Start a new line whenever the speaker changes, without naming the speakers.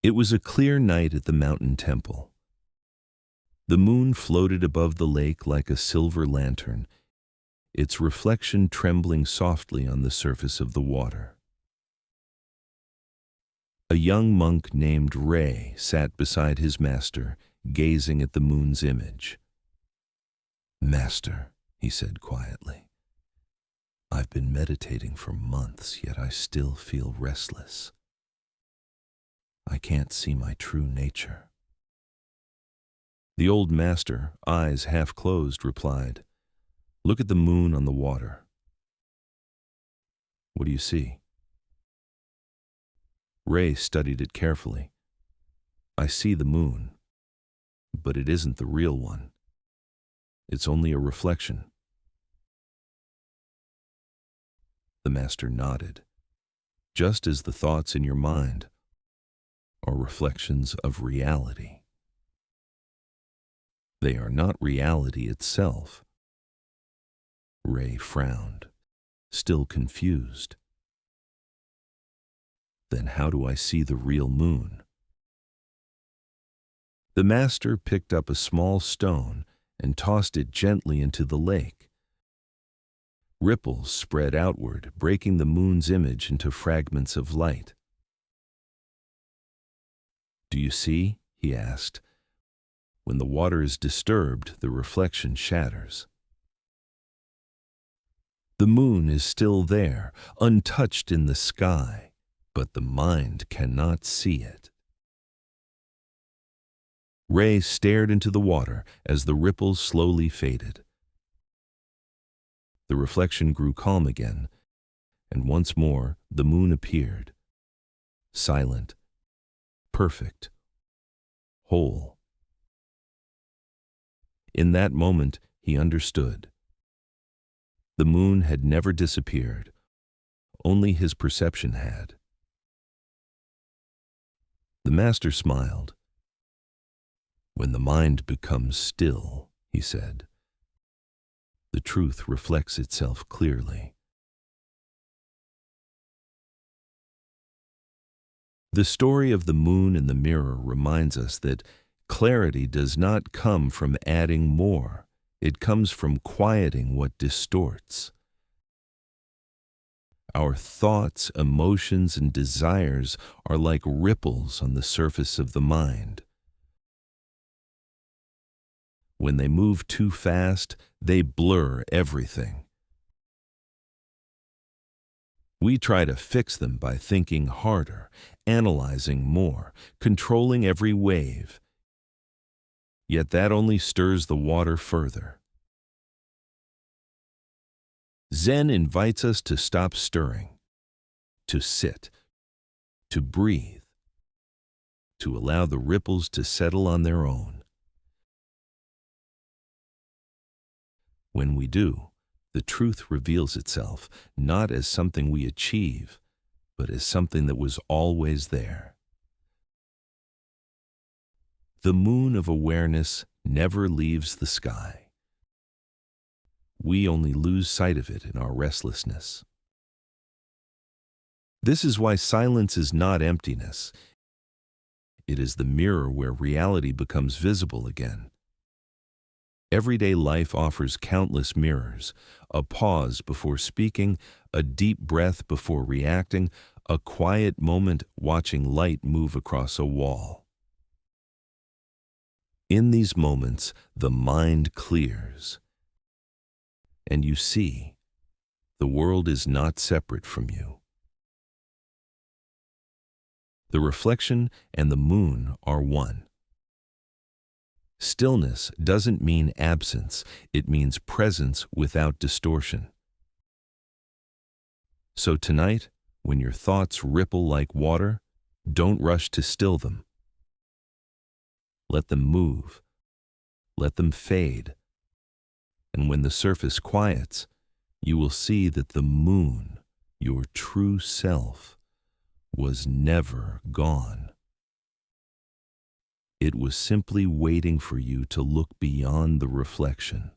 It was a clear night at the mountain temple. The moon floated above the lake like a silver lantern, its reflection trembling softly on the surface of the water. A young monk named Ray sat beside his master, gazing at the moon's image. "Master," he said quietly, "I've been meditating for months, yet I still feel restless. I can't see my true nature." The old master, eyes half closed, replied, "Look at the moon on the water. What do you see?" Ray studied it carefully. "I see the moon, but it isn't the real one. It's only a reflection." The master nodded. "Just as the thoughts in your mind are reflections of reality. They are not reality itself." Ray frowned, still confused. "Then how do I see the real moon?" The master picked up a small stone and tossed it gently into the lake. Ripples spread outward, breaking the moon's image into fragments of light. "Do you see?" he asked. "When the water is disturbed, the reflection shatters. The moon is still there, untouched in the sky, but the mind cannot see it." Ray stared into the water as the ripples slowly faded. The reflection grew calm again, and once more the moon appeared, silent, perfect, whole. In that moment, he understood. The moon had never disappeared, only his perception had. The master smiled. "When the mind becomes still," he said, "the truth reflects itself clearly." The story of the moon and the mirror reminds us that clarity does not come from adding more. It comes from quieting what distorts. Our thoughts, emotions, and desires are like ripples on the surface of the mind. When they move too fast, they blur everything. We try to fix them by thinking harder, analyzing more, controlling every wave. Yet that only stirs the water further. Zen invites us to stop stirring, to sit, to breathe, to allow the ripples to settle on their own. When we do, the truth reveals itself, not as something we achieve, but as something that was always there. The moon of awareness never leaves the sky. We only lose sight of it in our restlessness. This is why silence is not emptiness. It is the mirror where reality becomes visible again. Everyday life offers countless mirrors: a pause before speaking, a deep breath before reacting, a quiet moment watching light move across a wall. In these moments, the mind clears, and you see, the world is not separate from you. The reflection and the moon are one. Stillness doesn't mean absence, it means presence without distortion. So tonight, when your thoughts ripple like water, don't rush to still them. Let them move. Let them fade. And when the surface quiets, you will see that the moon, your true self, was never gone. It was simply waiting for you to look beyond the reflection.